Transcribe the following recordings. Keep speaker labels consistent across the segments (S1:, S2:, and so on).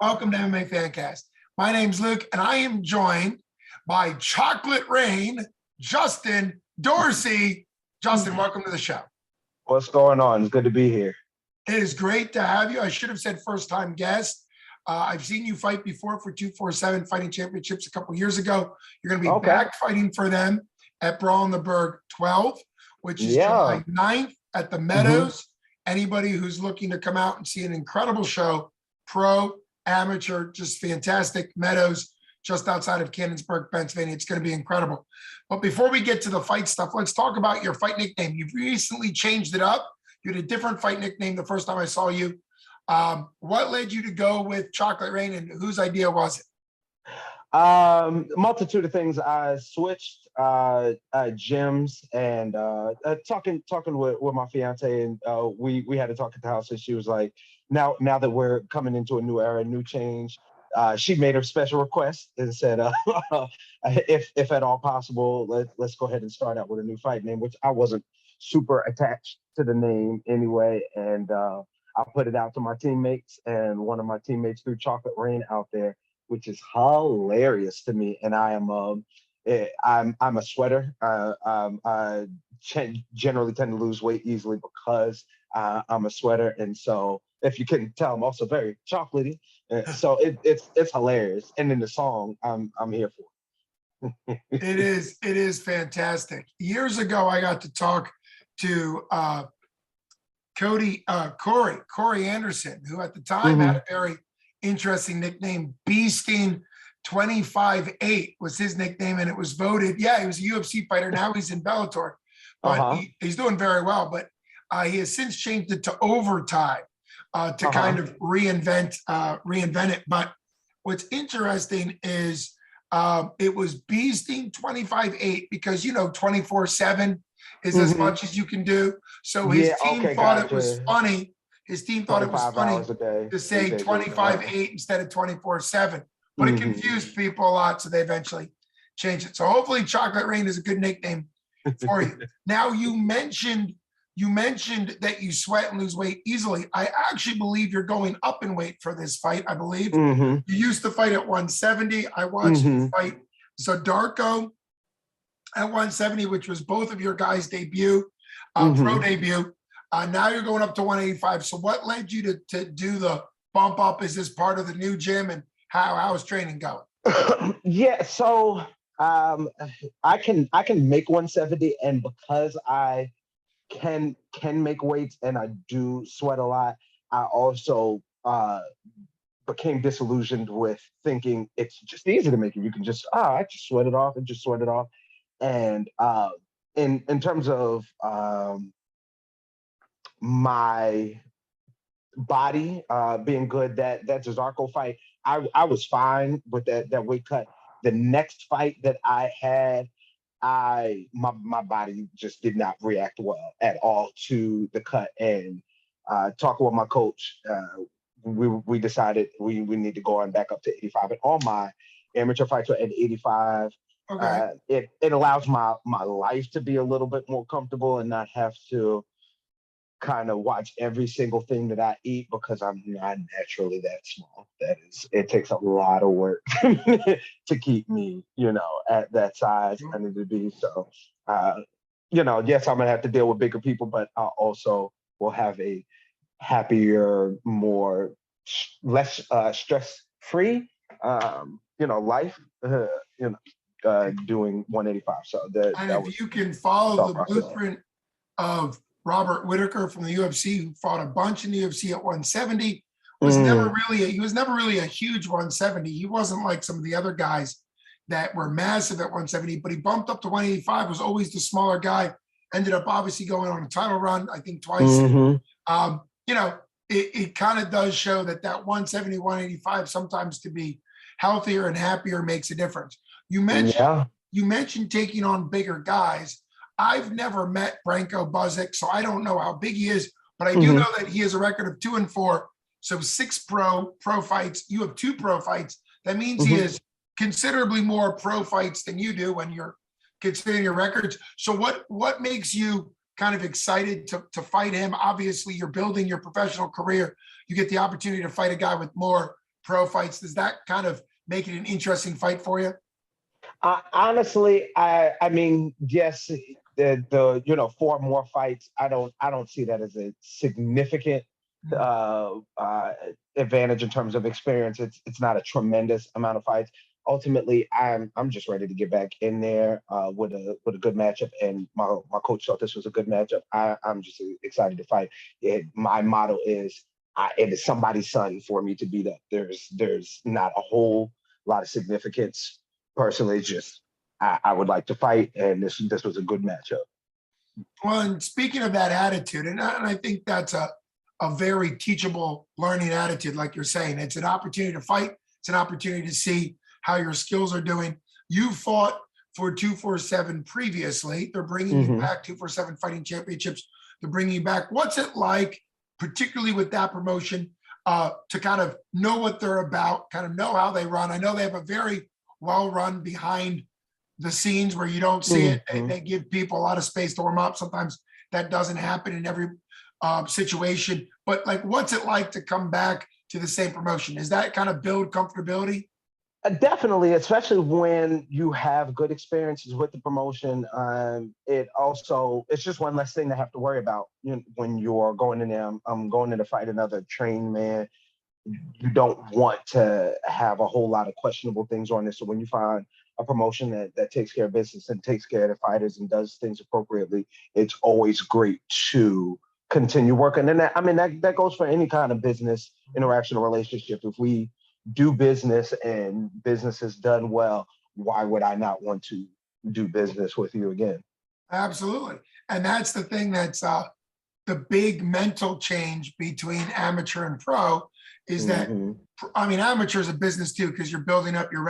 S1: Welcome to MMA Fancast. My name's Luke, and I am joined by Chocolate Rain, Justin Dorsey. Justin, welcome to the show.
S2: What's going on? It's good to be here.
S1: It is great to have you. I should have said first-time guest. I've seen you fight before for 247 Fighting Championships a couple years ago. You're going to be back fighting for them at Brawl in the Berg 12, which is July 9th at the Meadows. Anybody who's looking to come out and see an incredible show, pro, amateur, just fantastic. Meadows, just outside of Cannonsburg, Pennsylvania. It's going to be incredible. But before we get to the fight stuff, let's talk about your fight nickname. You've recently changed it up. You had a different fight nickname the first time I saw you. What led you to go with Chocolate Rain, and whose idea was it?
S2: Multitude of things. I switched gyms and talking with my fiance, and we had a talk at the house, and she was like, now that we're coming into a new era, a new change, she made a special request and said, if at all possible, let's go ahead and start out with a new fight name, which I wasn't super attached to the name anyway. And I put it out to my teammates, and one of my teammates threw Chocolate Rain out there, which is hilarious to me. And I'm a sweater. I generally tend to lose weight easily because I'm a sweater, and so if you couldn't tell, I'm also very chocolatey. So it's hilarious. And in the song, I'm here for it.
S1: It is fantastic. Years ago, I got to talk to Corey Anderson, who at the time had a very interesting nickname. Beasting 25-8 was his nickname, and it was voted. Yeah, he was a UFC fighter. Now he's in Bellator, but he's doing very well. But he has since changed it to Overtime to kind of reinvent it. But what's interesting is it was Beasting 25-8 because 24/7 is as much as you can do. So his team thought it was funny. His team thought it was funny to say 25-8 instead of 24/7. But it confused people a lot, so they eventually changed it. So hopefully Chocolate Rain is a good nickname for you. Now, you mentioned that you sweat and lose weight easily. I actually believe you're going up in weight for this fight, I believe. You used to fight at 170. I watched you fight Zadarko at 170, which was both of your guys' debut, pro debut. Now you're going up to 185. So what led you to do the bump up? Is this part of the new gym, and how is training going?
S2: So I can make 170, and because I can make weights and I do sweat a lot, I also became disillusioned with thinking it's just easy to make it. You can just I just sweat it off and just sweat it off. And in terms of my body being good, that Zarco fight, I was fine with that weight cut. The next fight that I had, my body just did not react well at all to the cut. And talking with my coach, we decided we need to go on back up to 85. And all my amateur fights were at 85.
S1: Okay.
S2: It allows my life to be a little bit more comfortable and not have to kind of watch every single thing that I eat, because I'm not naturally that small. It takes a lot of work to keep me, at that size I need to be. So, yes, I'm gonna have to deal with bigger people, but I also will have a happier, less stress-free, life, doing 185. So
S1: if you can follow the blueprint of Robert Whitaker from the UFC, who fought a bunch in the UFC at 170, he was never really a huge 170. He wasn't like some of the other guys that were massive at 170, but he bumped up to 185, was always the smaller guy, ended up obviously going on a title run, I think twice. It kind of does show that 170, 185 sometimes to be healthier and happier makes a difference. You mentioned taking on bigger guys. I've never met Branko Buzic, so I don't know how big he is, but I do know that he has a record of 2-4. So 6 pro fights. You have 2 pro fights. That means he has considerably more pro fights than you do when you're considering your records. So what makes you kind of excited to fight him? Obviously, you're building your professional career. You get the opportunity to fight a guy with more pro fights? Does that kind of make it an interesting fight for you?
S2: Honestly, I mean, yes, the 4 more fights. I don't see that as a significant
S1: Mm.
S2: uh, uh, advantage in terms of experience. It's not a tremendous amount of fights. Ultimately, I'm just ready to get back in there with a good matchup, and my coach thought this was a good matchup. I'm just excited to fight. My motto is, it is somebody's son for me to beat up. There's not a whole lot of significance personally. It's just I would like to fight, and this was a good matchup.
S1: Well, and speaking of that attitude, and I think that's a very teachable learning attitude, like you're saying. It's an opportunity to fight. It's an opportunity to see how your skills are doing. You fought for 247 previously. They're bringing you
S2: Hmm.
S1: back, 247 Fighting Championships. They're bringing you back. What's it like, particularly with that promotion, to kind of know what they're about, kind of know how they run? I know they have a very well run behind the scenes where you don't see it. They,
S2: Hmm.
S1: they give people a lot of space to warm up. Sometimes that doesn't happen in every situation. But like, what's it like to come back to the same promotion? Is that kind of build comfortability?
S2: Definitely, especially when you have good experiences with the promotion. It's just one less thing to have to worry about. When you're going in there, I'm going in to fight another trained man. You don't want to have a whole lot of questionable things on this. So when you find a promotion that takes care of business and takes care of the fighters and does things appropriately, it's always great to continue working. And that goes for any kind of business interaction or relationship. If we do business and business is done well, why would I not want to do business with you again?
S1: Absolutely. And that's the thing that's the big mental change between amateur and pro is that,
S2: Hmm.
S1: I mean, amateur is a business too, because you're building up you're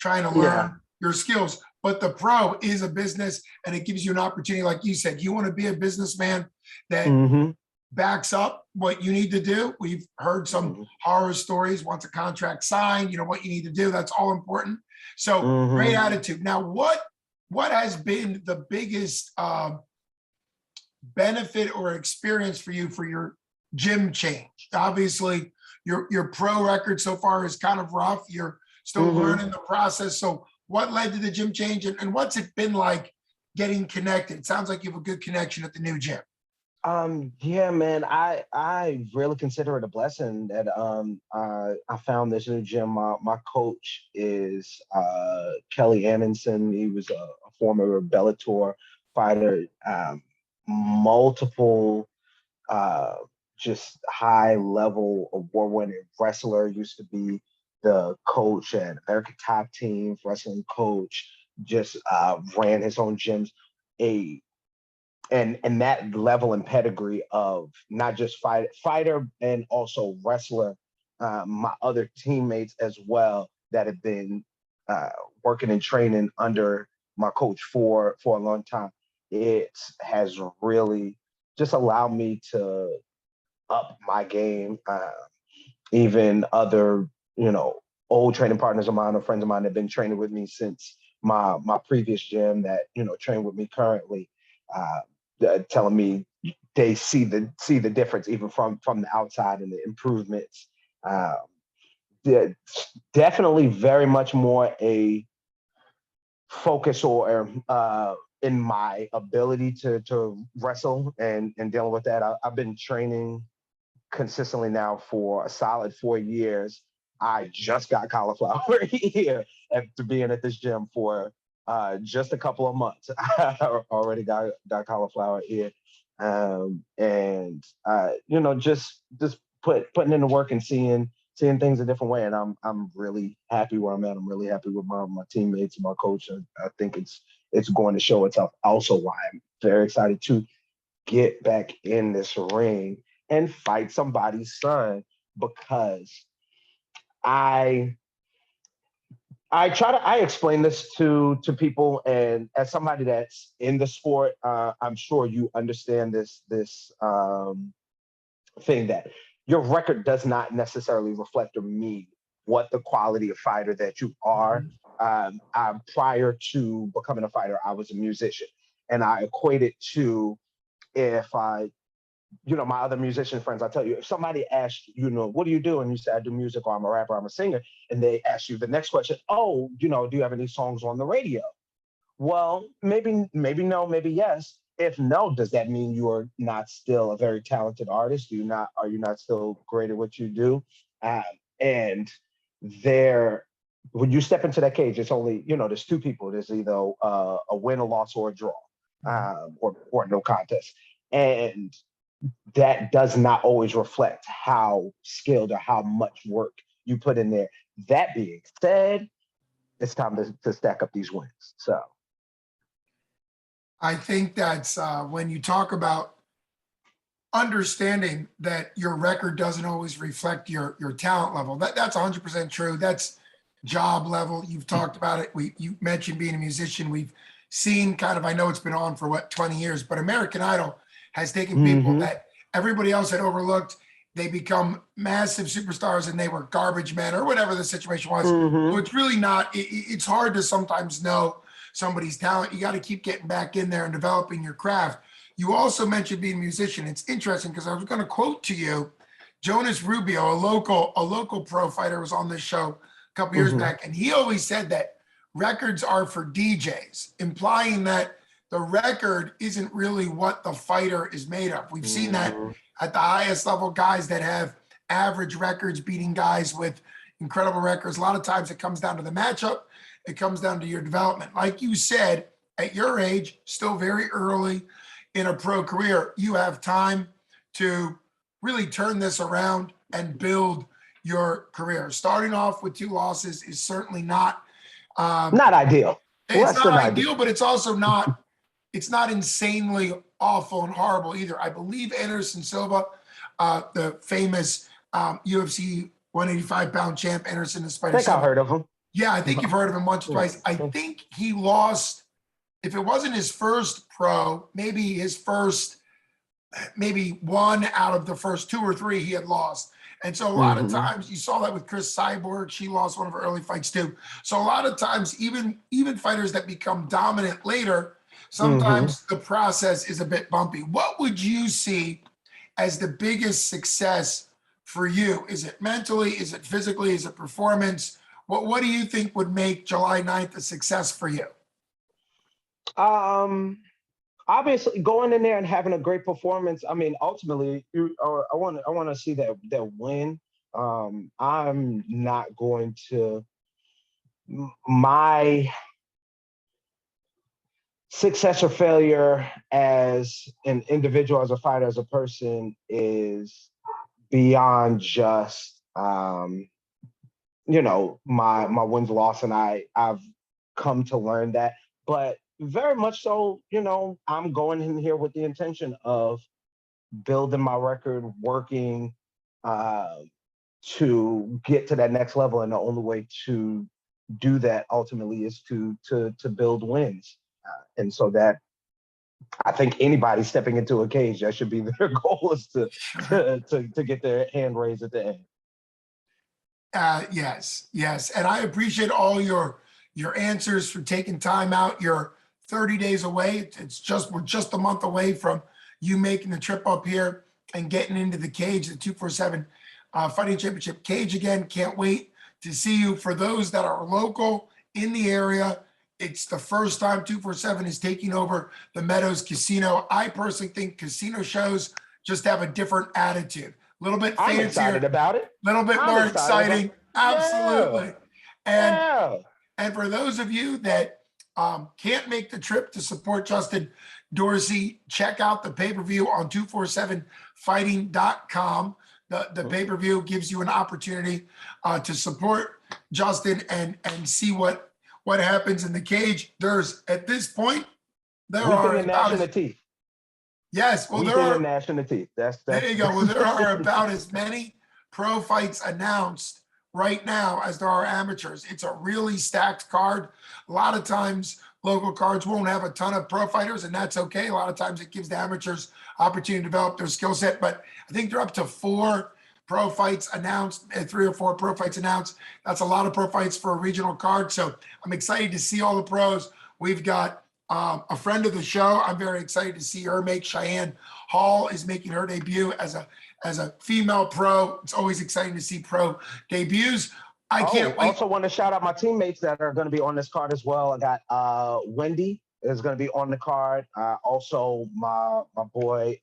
S1: trying to
S2: Yeah.
S1: learn your skills, but the pro is a business and it gives you an opportunity. Like you said, you want to be a businessman that
S2: Hmm.
S1: backs up what you need to do. We've heard some
S2: Hmm.
S1: horror stories. Once a contract signed, you know what you need to do. That's all important. So great
S2: Hmm.
S1: attitude. Now, what has been the biggest benefit or experience for you for your gym change? Obviously, your pro record so far is kind of rough. You're still
S2: Hmm.
S1: learning the process. So, what led to the gym change, and what's it been like getting connected? It sounds like you have a good connection at the new gym.
S2: Yeah, man, I really consider it a blessing that I found this new gym. My coach is Kelly Anderson. He was a former Bellator fighter, multiple uh just high level award winning wrestler, used to be the coach at American Top Team, wrestling coach, just ran his own gyms. A and that level and pedigree of not just fighter and also wrestler, my other teammates as well that have been uh, working and training under my coach for a long time. It has really just allowed me to up my game. Even other, you know, old training partners of mine or friends of mine that have been training with me since my previous gym that train with me currently, uh, telling me they see the difference even from the outside and the improvements. Um, de- Definitely very much more a focus or in my ability to wrestle and dealing with that. I've been training consistently now for a solid 4 years. I just got cauliflower ear after being at this gym for just a couple of months. I already got cauliflower ear, and just putting in the work and seeing things a different way. And I'm really happy where I'm at. I'm really happy with my teammates and my coach. I think it's going to show itself. Also, why I'm very excited to get back in this ring and fight somebody's son, because I I explain this to people, and as somebody that's in the sport, I'm sure you understand this thing that your record does not necessarily reflect or mean what the quality of fighter that you are. Prior to becoming a fighter, I was a musician, and I equate it to, if I my other musician friends, I tell you, if somebody asks, what do you do? And you say, I do music, or I'm a rapper, I'm a singer. And they ask you the next question, oh, do you have any songs on the radio? Well, maybe no, maybe yes. If no, does that mean you are not still a very talented artist? Are you not still great at what you do? Uh, and there, when you step into that cage, it's only, there's two people. There's either a win, a loss, or a draw, or no contest. And that does not always reflect how skilled or how much work you put in there. That being said, it's time to stack up these wins. So
S1: I think that's when you talk about understanding that your record doesn't always reflect your talent level. That's 100% true. That's job level. You've talked about it. You mentioned being a musician. We've seen kind of, I know it's been on for 20 years, but American Idol has taken people that everybody else had overlooked. They become massive superstars and they were garbage men or whatever the situation was. So it's really not, it's hard to sometimes know somebody's talent. You got to keep getting back in there and developing your craft. You also mentioned being a musician. It's interesting because I was going to quote to you, Jonas Rubio, a local pro fighter, was on this show a couple years back, and he always said that records are for DJs, implying that the record isn't really what the fighter is made of. We've seen that at the highest level, guys that have average records beating guys with incredible records. A lot of times it comes down to the matchup. It comes down to your development. Like you said, at your age, still very early in a pro career, you have time to really turn this around and build your career. Starting off with 2 losses is certainly not
S2: ideal.
S1: It's not ideal, but it's also not, it's not insanely awful and horrible either. I believe Anderson Silva, the famous UFC 185-pound champ, Anderson the Spider Silva.
S2: I heard of him.
S1: Yeah, I think you've heard of him once or twice. I think he lost, if it wasn't his first pro, maybe his first, maybe 1 out of the first 2 or 3 he had lost. And so a lot of times you saw that with Chris Cyborg. She lost one of her early fights too. So a lot of times, even fighters that become dominant later, sometimes the process is a bit bumpy. What would you see as the biggest success for you? Is it mentally? Is it physically? Is it performance? What do you think would make July 9th a success for you?
S2: Obviously going in there and having a great performance. I mean, ultimately, I want to see that win. I'm not going to. My success or failure as an individual, as a fighter, as a person is beyond just my wins, loss, and I've come to learn that. But very much so, I'm going in here with the intention of building my record, working to get to that next level. And the only way to do that ultimately is to build wins. And so that I think anybody stepping into a cage, that should be their goal, is to get their hand raised at the end.
S1: Yes. And I appreciate all your answers, for taking time out. You're 30 days away. We're just a month away from you making the trip up here and getting into the cage, the 247 Fighting Championship cage again. Can't wait to see you. For those that are local in the area, it's the first time 247 is taking over the Meadows Casino. I personally think casino shows just have a different attitude. A little bit fancier.
S2: I'm excited about it.
S1: A little bit more exciting. Absolutely.
S2: Yeah.
S1: And for those of you that can't make the trip to support Justin Dorsey, check out the pay-per-view on 247fighting.com. The pay-per-view gives you an opportunity to support Justin and see what happens in the cage. There's, at this point, there are about Yes, well, there are
S2: gnashing the teeth. That's
S1: there you go. Well, there are about as many pro fights announced right now as there are amateurs. It's a really stacked card. A lot of times local cards won't have a ton of pro fighters, and that's okay. A lot of times it gives the amateurs opportunity to develop their skill set, but I think they're up to 4 pro fights announced, 3 or 4 pro fights announced. That's a lot of pro fights for a regional card. So I'm excited to see all the pros. We've got a friend of the show. I'm very excited to see her make. Cheyenne Hall is making her debut as a female pro. It's always exciting to see pro debuts. I can't wait.
S2: Also want to shout out my teammates that are going to be on this card as well. I got Wendy is going to be on the card. Also, my boy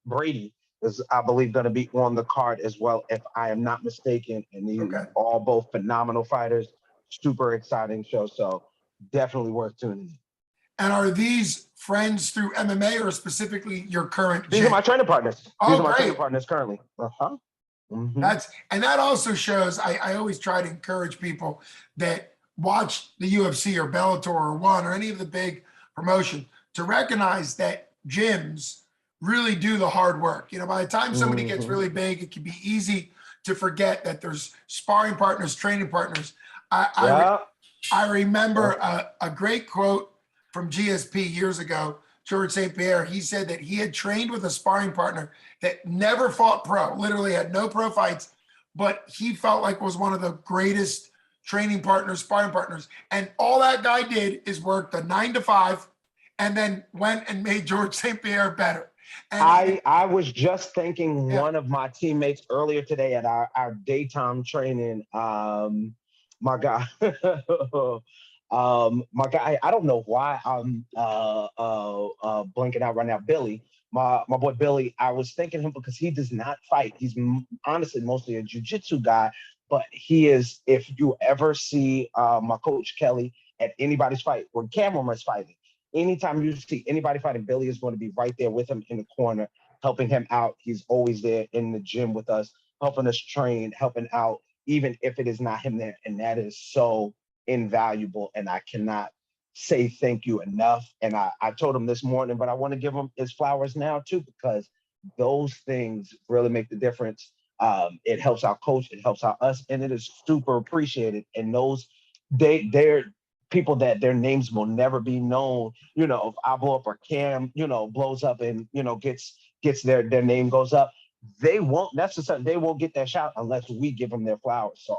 S2: Brady is, I believe, going to be on the card as well, if I am not mistaken. And these all both phenomenal fighters. Super exciting show. So definitely worth tuning in.
S1: And are these friends through MMA or specifically your current
S2: These
S1: gym?
S2: are my training partners.
S1: Oh,
S2: these are my
S1: great.
S2: training partners currently.
S1: That also shows, I always try to encourage people that watch the UFC or Bellator or One or any of the big promotion to recognize that gyms really do the hard work. You know, by the time somebody gets really big, it can be easy to forget that there's sparring partners, training partners. I remember a great quote from GSP years ago, George St. Pierre. He said that he had trained with a sparring partner that never fought pro, literally had no pro fights, but he felt like was one of the greatest training partners, sparring partners. And all that guy did is work the 9 to 5 and then went and made George St. Pierre better. And
S2: I was just thanking one of my teammates earlier today at our daytime training. My guy, I don't know why I'm blanking out right now. Billy, my boy Billy. I was thanking him because he does not fight. He's honestly mostly a jiu-jitsu guy, but he is. If you ever see my coach Kelly at anybody's fight or cameraman's fighting, anytime you see anybody fighting, Billy is going to be right there with him in the corner, helping him out. He's always there in the gym with us, helping us train, helping out, even if it is not him there. And that is so invaluable. And I cannot say thank you enough. And I told him this morning, but I want to give him his flowers now too, because those things really make the difference. It helps our coach, it helps out us, and it is super appreciated. And they're people that their names will never be known. You know, if I blow up or Cam, blows up and, gets their name goes up, they won't necessarily, they won't get that shout unless we give them their flowers. So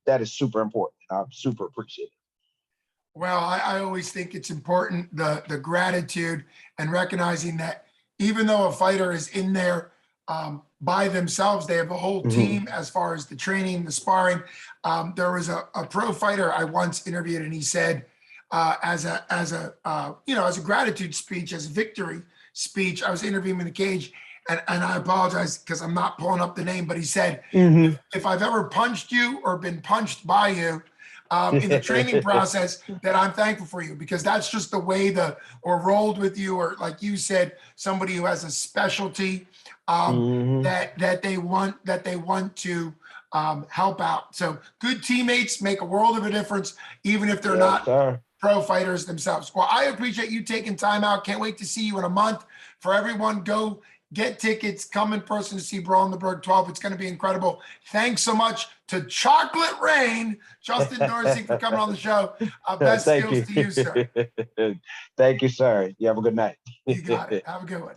S2: that is super important. I'm super appreciative.
S1: Well, I always think it's important, the gratitude and recognizing that even though a fighter is in there by themselves, they have a whole team as far as the training, the sparring. There was a pro fighter I once interviewed, and he said, as a gratitude speech, as a victory speech, I was interviewing him in the cage, and I apologize because I'm not pulling up the name, but he said, if I've ever punched you or been punched by you in the training process, that I'm thankful for you, because that's just the way or rolled with you, or like you said, somebody who has a specialty that they want to help out. So good teammates make a world of a difference, even if they're not pro fighters themselves. Well, I appreciate you taking time out. Can't wait to see you in a month. For everyone, go get tickets, come in person to see Brawl in the Berg 12. It's going to be incredible. Thanks so much to Chocolate Rain, Justin Dorsey, for coming on the show. Best skills to you, sir.
S2: Thank you, sir. You have a good night.
S1: You got it. Have a good one.